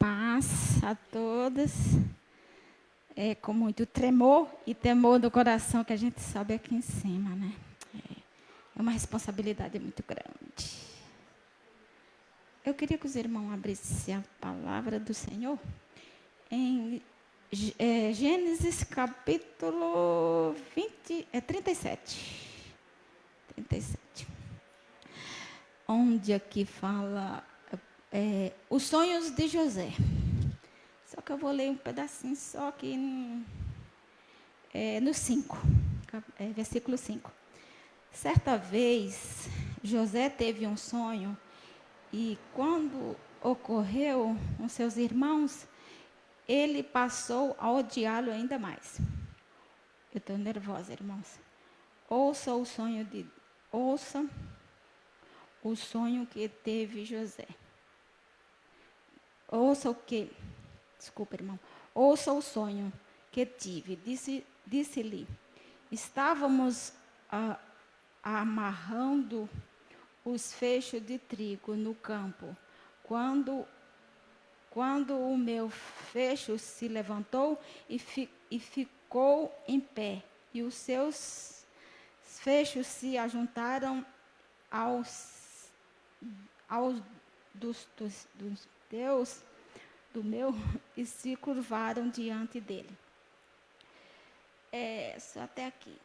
paz a todos. É com muito tremor e temor no coração que a gente sobe aqui em cima, né? É uma responsabilidade muito grande. Eu queria que os irmãos abrissem a palavra do Senhor em Gênesis capítulo 37. 37. Onde aqui fala os sonhos de José. Só que eu vou ler um pedacinho só aqui no 5, versículo 5. Certa vez, José teve um sonho e quando ocorreu com seus irmãos, ele passou a odiá-lo ainda mais. Eu estou nervosa, irmãos. Ouça o sonho que teve José. Desculpa, irmão. Ouça o sonho que tive. Disse-lhe, estávamos amarrando os feixes de trigo no campo, quando o meu fecho se levantou e ficou em pé, e os seus fechos se ajuntaram aos dos teus, do meu, e se curvaram diante dele. Só até aqui.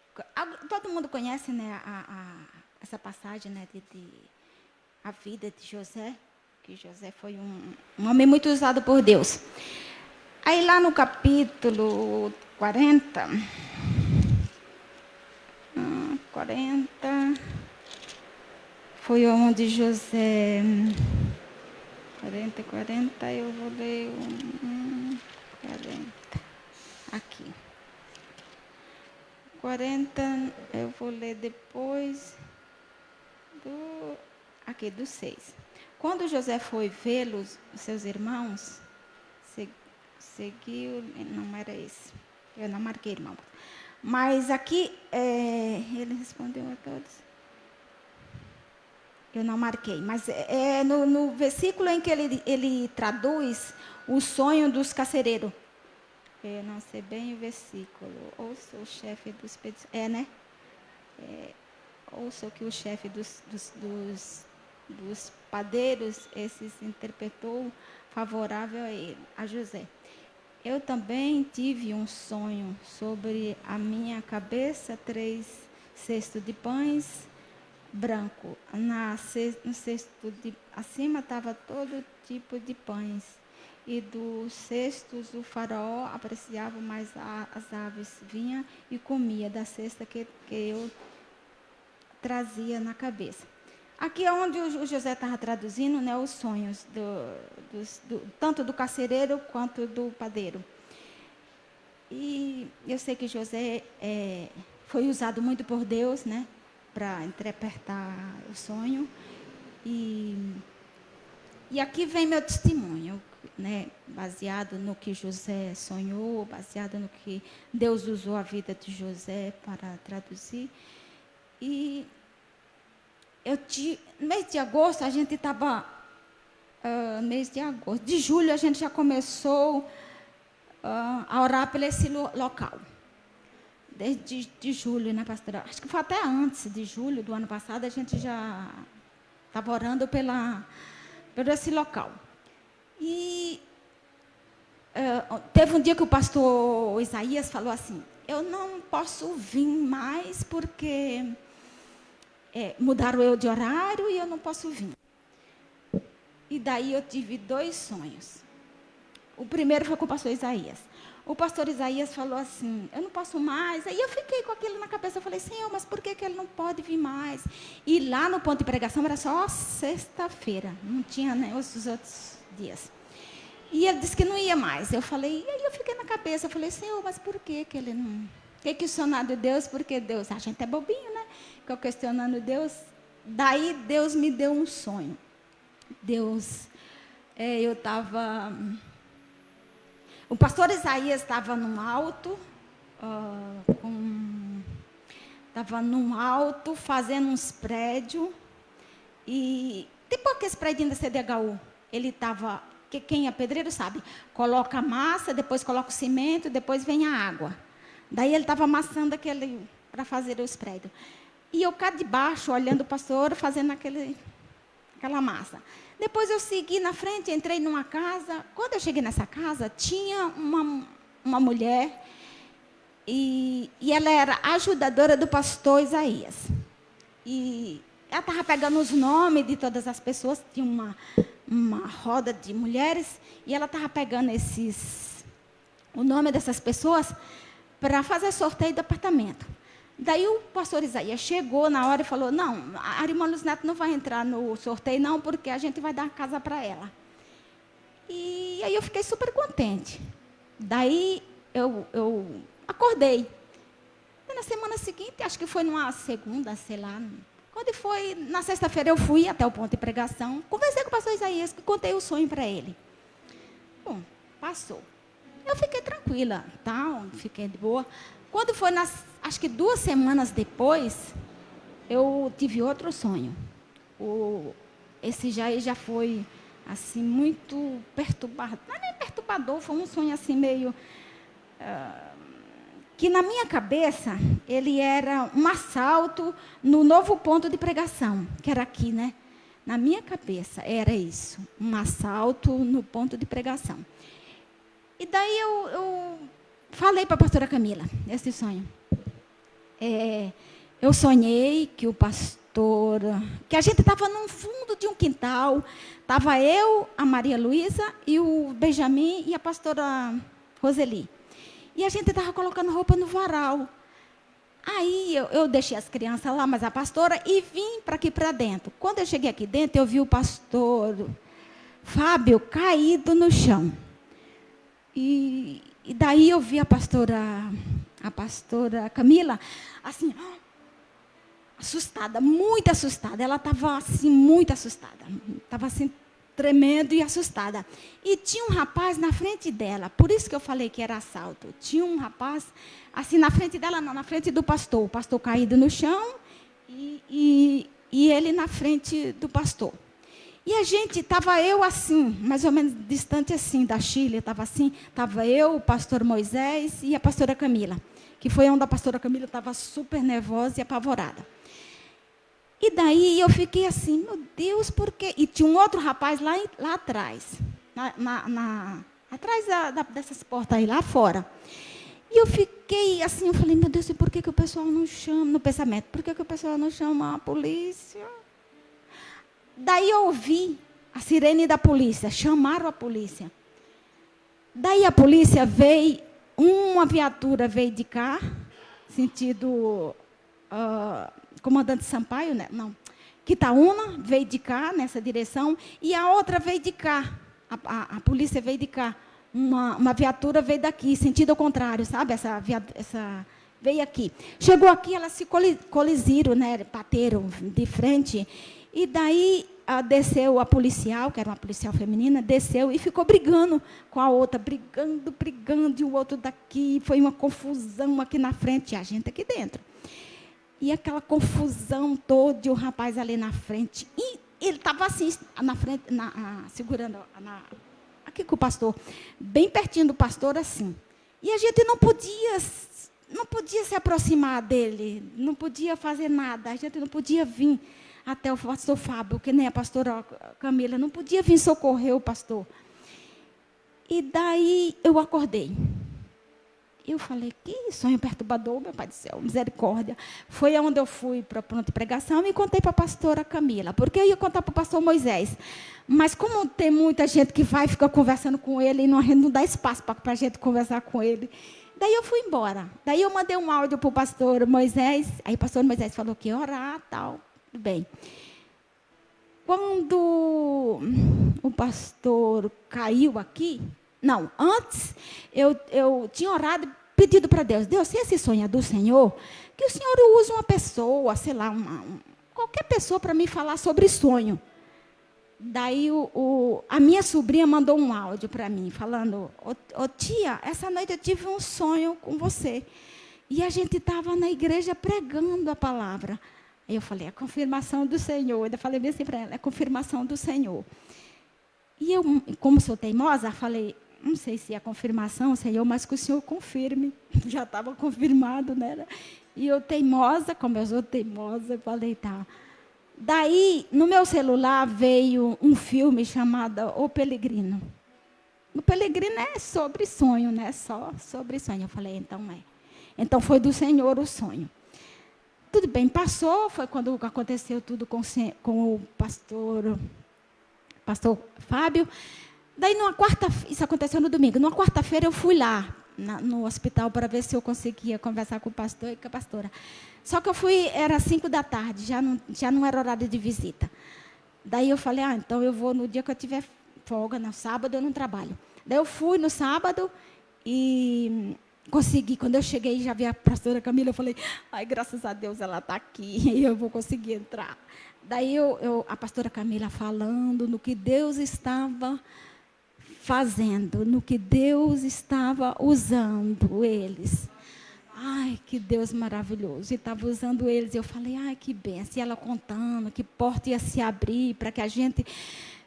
Todo mundo conhece, né, essa passagem, né, de a vida de José, que José foi um homem muito usado por Deus. Aí lá no capítulo 40, foi onde José... 40, eu vou ler 40. Aqui. 40, eu vou ler depois do 6. Quando José foi vê-los, seus irmãos, seguiu, não era esse, eu não marquei, irmão. Mas aqui, ele respondeu a todos. Eu não marquei, mas no versículo em que ele traduz o sonho dos carcereiros. Eu não sei bem o versículo. Ouça o chefe dos né? Ouça o que o chefe dos padeiros esses interpretou favorável a ele, a José. Eu também tive um sonho sobre a minha cabeça 3 cestos de pães branco. No cesto acima estava todo tipo de pães. E dos cestos o faraó apreciava mais as aves. Vinha e comia da cesta que eu trazia na cabeça. Aqui é onde o José estava traduzindo, né, os sonhos, tanto do carcereiro quanto do padeiro. E eu sei que José foi usado muito por Deus, né, para interpretar o sonho. E aqui vem meu testemunho, né, baseado no que José sonhou, baseado no que Deus usou a vida de José para traduzir. E no mês de agosto, a gente estava... de julho, a gente já começou a orar por esse local. Desde de julho, né, pastora? Acho que foi até antes de julho do ano passado, a gente já estava orando por esse local. E teve um dia que o pastor Isaías falou assim, eu não posso vir mais porque mudaram eu de horário e eu não posso vir. E daí eu tive 2 sonhos. O primeiro foi com o pastor Isaías. O pastor Isaías falou assim, eu não posso mais. Aí eu fiquei com aquilo na cabeça, eu falei, Senhor, mas por que ele não pode vir mais? E lá no ponto de pregação era só sexta-feira, não tinha, né, os outros dias. E ele disse que não ia mais. Eu falei, e aí eu fiquei na cabeça, eu falei, Senhor, mas por que ele não... Fiquei questionando Deus, porque Deus, a gente é bobinho, né? Ficou questionando Deus. Daí Deus me deu um sonho. Eu estava... O pastor Isaías estava num alto, fazendo uns prédios, e tipo aqueles prédios da CDHU, ele estava que quem é pedreiro sabe, coloca a massa, depois coloca o cimento, depois vem a água. Daí ele estava amassando aquele para fazer os prédios. E eu cá de baixo, olhando o pastor, fazendo aquela massa. Depois eu segui na frente, entrei numa casa. Quando eu cheguei nessa casa, tinha uma mulher, e ela era ajudadora do pastor Isaías. E ela estava pegando os nomes de todas as pessoas, tinha uma roda de mulheres, e ela estava pegando o nome dessas pessoas para fazer sorteio do apartamento. Daí o pastor Isaías chegou na hora e falou, não, a irmã Luz Neto não vai entrar no sorteio não, porque a gente vai dar a casa para ela. E aí eu fiquei super contente. Daí eu acordei. E na semana seguinte, acho que foi numa segunda, sei lá, quando foi, na sexta-feira eu fui até o ponto de pregação, conversei com o pastor Isaías, que contei o sonho para ele. Bom, passou. Eu fiquei tranquila, tá? Fiquei de boa. Quando foi, acho que 2 semanas depois, eu tive outro sonho. Esse já foi, assim, muito perturbador. Não é nem perturbador, foi um sonho assim meio... que na minha cabeça, ele era um assalto no novo ponto de pregação, que era aqui, né? Na minha cabeça, era isso, um assalto no ponto de pregação. E daí eu falei para a pastora Camila, esse sonho. Eu sonhei que o pastor... que a gente estava no fundo de um quintal, estava eu, a Maria Luísa, e o Benjamin e a pastora Roseli. E a gente estava colocando roupa no varal. Aí eu deixei as crianças lá, mas a pastora, e vim para aqui para dentro. Quando eu cheguei aqui dentro, eu vi o pastor Fábio caído no chão. E daí eu vi a pastora Camila, assim, assustada, muito assustada. Ela estava assim, muito assustada. Estava assim, tremendo e assustada. E tinha um rapaz na frente dela, por isso que eu falei que era assalto. Tinha um rapaz, assim, na frente dela, não, na frente do pastor. O pastor caído no chão e ele na frente do pastor. E a gente, estava eu assim, mais ou menos distante assim da Chile, estava eu, o pastor Moisés e a pastora Camila, que foi onde a pastora Camila estava super nervosa e apavorada. E daí eu fiquei assim, meu Deus, por quê? E tinha um outro rapaz lá atrás, atrás dessas portas aí, lá fora. E eu fiquei assim, eu falei, meu Deus, e por que o pessoal não chama, no pensamento, por que o pessoal não chama a polícia? Daí eu ouvi a sirene da polícia, chamaram a polícia. Daí a polícia veio, uma viatura veio de cá, sentido Comandante Sampaio, né? Não, Quitaúna, veio de cá, nessa direção, e a outra veio de cá, a polícia veio de cá. Uma viatura veio daqui, sentido ao contrário, sabe? Essa veio aqui. Chegou aqui, elas se coliziram, né? Bateram de frente. E daí desceu a policial, que era uma policial feminina, desceu e ficou brigando com a outra, brigando, e o outro daqui. Foi uma confusão aqui na frente, e a gente aqui dentro. E aquela confusão toda, e o rapaz ali na frente. E ele estava assim, na frente, segurando, aqui com o pastor, bem pertinho do pastor, assim. E a gente não podia se aproximar dele, não podia fazer nada, a gente não podia vir até o pastor Fábio, que nem a pastora Camila, não podia vir socorrer o pastor. E daí eu acordei. Eu falei, que sonho perturbador, meu pai do céu, misericórdia. Foi onde eu fui para o ponto de pregação e contei para a pastora Camila, porque eu ia contar para o pastor Moisés. Mas como tem muita gente que vai ficar conversando com ele, e não dá espaço para a gente conversar com ele. Daí eu fui embora. Daí eu mandei um áudio para o pastor Moisés, aí o pastor Moisés falou que ia orar, tal. Tudo bem. Quando o pastor caiu aqui, não, antes eu tinha orado e pedido para Deus, se esse sonho é do Senhor, que o Senhor use uma pessoa, sei lá, qualquer pessoa para me falar sobre sonho. Daí a minha sobrinha mandou um áudio para mim, falando, tia, essa noite eu tive um sonho com você. E a gente estava na igreja pregando a palavra. Aí eu falei, é a confirmação do Senhor. Eu falei bem assim para ela, é a confirmação do Senhor. E eu, como sou teimosa, falei, não sei se é confirmação, Senhor, mas que o Senhor confirme. Já estava confirmado, né? E eu teimosa, como eu sou teimosa, eu falei, tá. Daí, no meu celular, veio um filme chamado O Pelegrino. O Pelegrino é sobre sonho, né? Só sobre sonho. Eu falei, então é. Então foi do Senhor o sonho. Tudo bem, passou, foi quando aconteceu tudo com o pastor Fábio. Daí, isso aconteceu no domingo. Numa quarta-feira, eu fui lá no hospital para ver se eu conseguia conversar com o pastor e com a pastora. Só que eu fui, era 5 da tarde, já não era horário de visita. Daí eu falei, então eu vou no dia que eu tiver folga, no sábado eu não trabalho. Daí eu fui no sábado e consegui. Quando eu cheguei, já vi a pastora Camila, eu falei, ai, graças a Deus ela está aqui, e eu vou conseguir entrar. Daí a pastora Camila falando no que Deus estava fazendo, no que Deus estava usando eles. Ai, que Deus maravilhoso. E estava usando eles. Eu falei, ai, que benção. E ela contando que porta ia se abrir para que a gente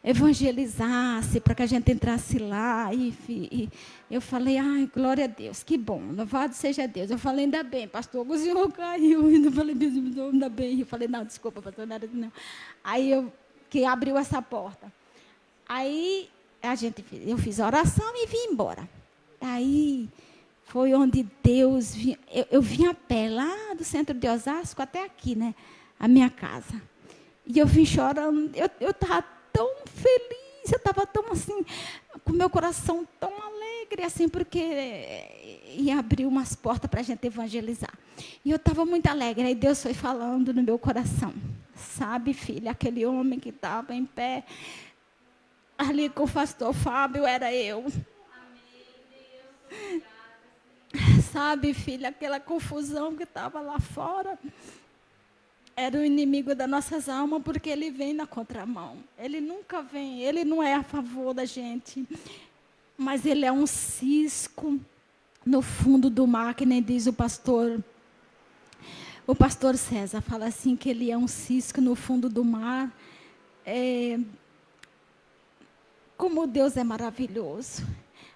evangelizasse, para que a gente entrasse lá. E eu falei, ai, glória a Deus, que bom, louvado seja Deus. Eu falei, ainda bem, pastor, o senhor caiu. Eu falei, ainda bem. Eu falei, não, desculpa, pastor, não era não. Aí que abriu essa porta. Aí eu fiz a oração e vim embora. Aí foi onde Deus vinha. Eu vim a pé lá do centro de Osasco até aqui, né? A minha casa. E eu vim chorando. Eu estava tão feliz, eu estava tão assim, com meu coração tão alegre, assim, porque ia abrir umas portas para a gente evangelizar. E eu estava muito alegre. Aí Deus foi falando no meu coração. Sabe, filha, aquele homem que estava em pé ali com o pastor Fábio era eu. Sabe, filha, aquela confusão que estava lá fora era o inimigo das nossas almas, porque ele vem na contramão. Ele nunca vem, ele não é a favor da gente, mas ele é um cisco no fundo do mar, que nem diz o pastor César, fala assim, que ele é um cisco no fundo do mar. Como Deus é maravilhoso.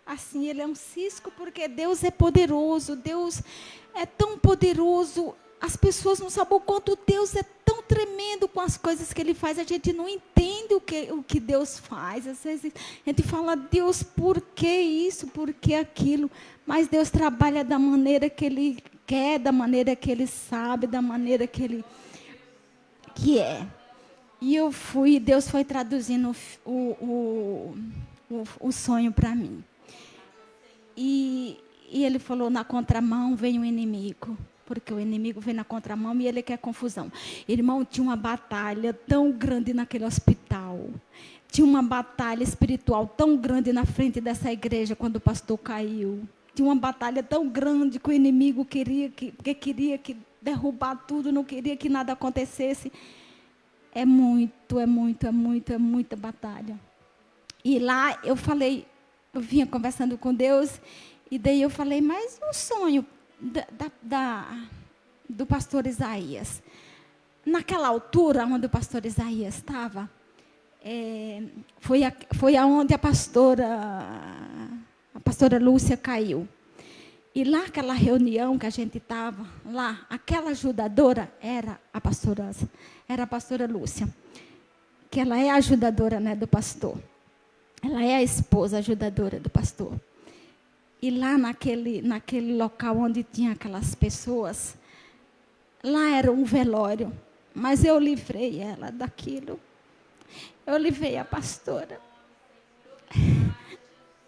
Assim, ele é um cisco, porque Deus é poderoso, Deus é tão poderoso. As pessoas não sabem o quanto Deus é tão tremendo com as coisas que Ele faz. A gente não entende o que Deus faz. Às vezes a gente fala, Deus, por que isso, por que aquilo? Mas Deus trabalha da maneira que Ele quer, da maneira que Ele sabe, da maneira que é. E eu fui, Deus foi traduzindo o sonho para mim. E ele falou, na contramão vem o inimigo, porque o inimigo vem na contramão e ele quer confusão. Irmão, tinha uma batalha tão grande naquele hospital. Tinha uma batalha espiritual tão grande na frente dessa igreja quando o pastor caiu. Tinha uma batalha tão grande que o inimigo queria que derrubar tudo, não queria que nada acontecesse. É muita batalha. E lá eu falei, eu vinha conversando com Deus, e daí eu falei, mas o sonho do pastor Isaías, naquela altura onde o pastor Isaías estava, foi aonde a pastora Lúcia caiu. E lá, aquela reunião que a gente estava, lá, aquela ajudadora era a pastora Lúcia, que ela é a ajudadora, né, do pastor. Ela é a esposa ajudadora do pastor. E lá naquele local onde tinha aquelas pessoas, lá era um velório. Mas eu livrei ela daquilo. Eu livrei a pastora.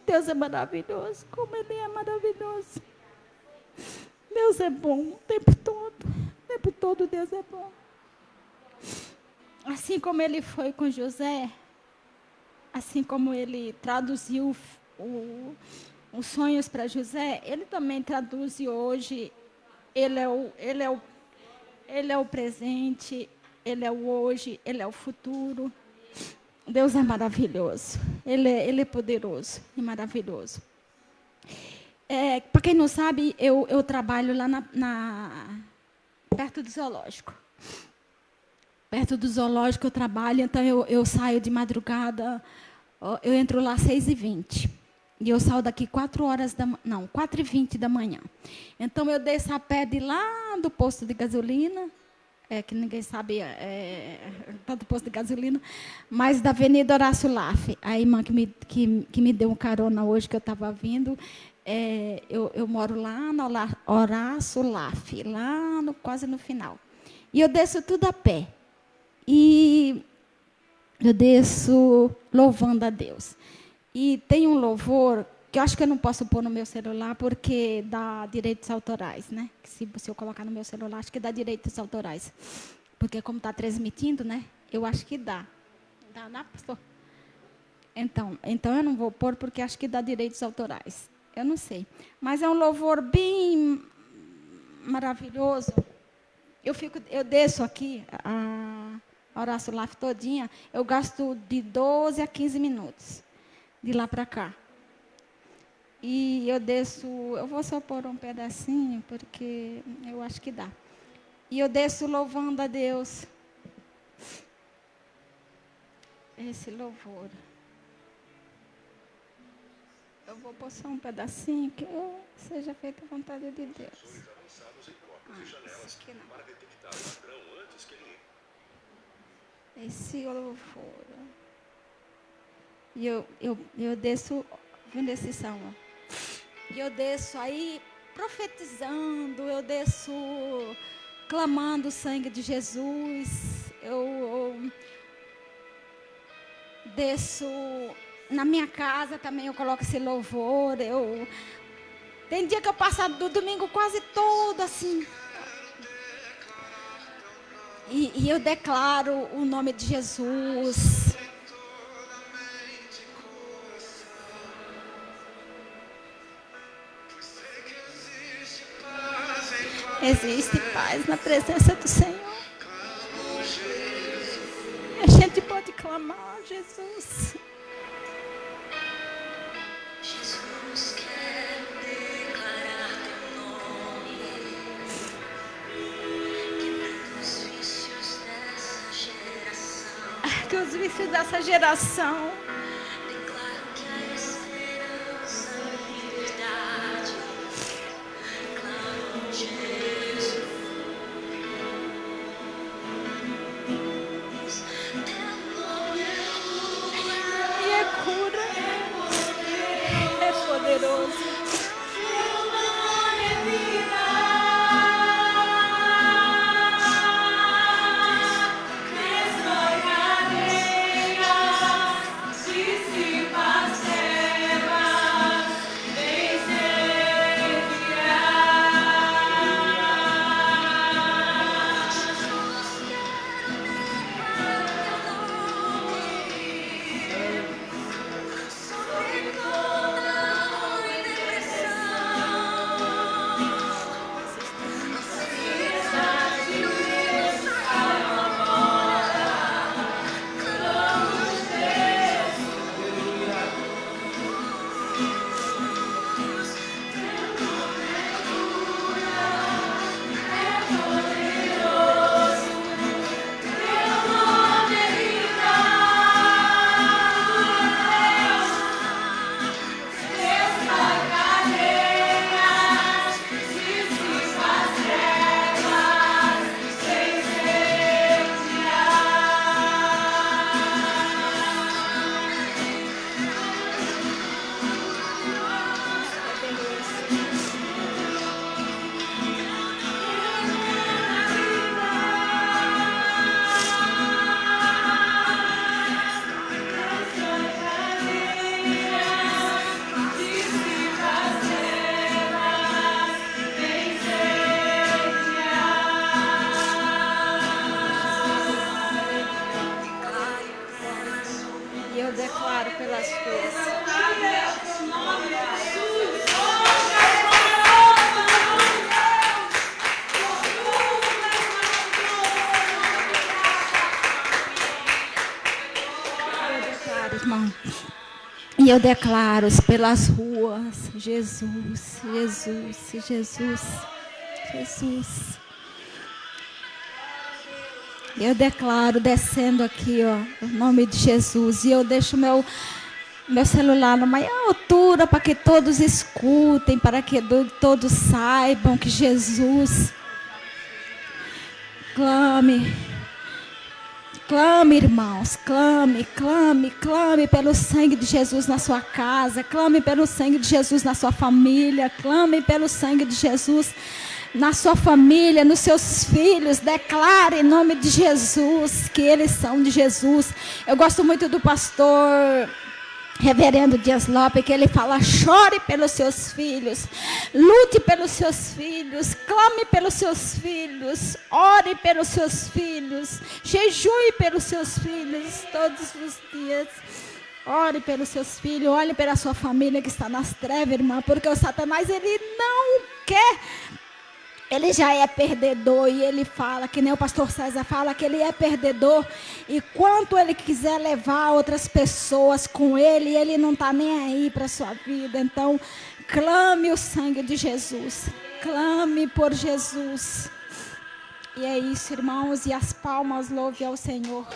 Deus é maravilhoso, como Ele é maravilhoso. Deus é bom o tempo todo. O tempo todo Deus é bom. Assim como Ele foi com José, assim como Ele traduziu os sonhos para José, Ele também traduz hoje. Ele é o presente, Ele é o hoje, Ele é o futuro. Deus é maravilhoso. Ele é poderoso e maravilhoso. Para quem não sabe, eu trabalho lá perto do zoológico. Perto do zoológico eu trabalho, então eu saio de madrugada Eu entro lá às 6h20. E eu saio daqui 4h20 da manhã. Então eu desço a pé de lá do posto de gasolina, que ninguém sabia, tanto posto de gasolina, mas da Avenida Horácio Laff. A irmã que me deu um carona hoje, que eu estava vindo, eu moro lá no Horácio Laff, lá quase no final. E eu desço tudo a pé. E eu desço louvando a Deus. E tem um louvor que eu acho que eu não posso pôr no meu celular porque dá direitos autorais, né? Se eu colocar no meu celular, acho que dá direitos autorais. Porque como está transmitindo, né? Eu acho que dá. Dá, né, pastor? Então eu não vou pôr porque acho que dá direitos autorais. Eu não sei. Mas é um louvor bem maravilhoso. Eu desço aqui a Horácio Laff todinha, eu gasto de 12 a 15 minutos de lá para cá. E eu desço, eu vou só pôr um pedacinho, porque eu acho que dá. E eu desço louvando a Deus. Esse louvor. Eu vou pôr só um pedacinho, que seja feita a vontade de Deus. Esse aqui não. Esse louvor. E eu desço, vendo esse salmo. E eu desço aí profetizando, eu desço clamando o sangue de Jesus. Eu desço na minha casa também, eu coloco esse louvor. Tem dia que eu passo do domingo quase todo assim. E eu declaro o nome de Jesus. Existe paz na presença do Senhor. A gente pode clamar, Jesus. Jesus quer declarar teu nome, quebrando os vícios dessa geração. Que os vícios dessa geração. Declaro que a esperança e liberdade. Declaro Jesus. Teu nome é cura. É poderoso. Eu declaro pelas ruas. Irmão. E eu declaro pelas ruas, Jesus, Jesus, Jesus, Jesus. Eu declaro descendo aqui, ó, em nome de Jesus. E eu deixo meu celular na maior altura para que todos escutem, para que todos saibam que Jesus. Clame, clame, irmãos, clame, clame, clame pelo sangue de Jesus na sua casa, clame pelo sangue de Jesus na sua família, clame pelo sangue de Jesus na sua família, nos seus filhos. Declare em nome de Jesus que eles são de Jesus. Eu gosto muito do pastor Reverendo Dias Lopes, que ele fala: chore pelos seus filhos, lute pelos seus filhos, clame pelos seus filhos, ore pelos seus filhos, jejue pelos seus filhos todos os dias. Ore pelos seus filhos, olhe pela sua família que está nas trevas, irmã, porque o Satanás, ele não quer. Ele já é perdedor e ele fala, que nem o pastor César fala, que ele é perdedor. E quanto ele quiser levar outras pessoas com ele, ele não está nem aí para a sua vida. Então, clame o sangue de Jesus. Clame por Jesus. E é isso, irmãos. E as palmas louve ao Senhor.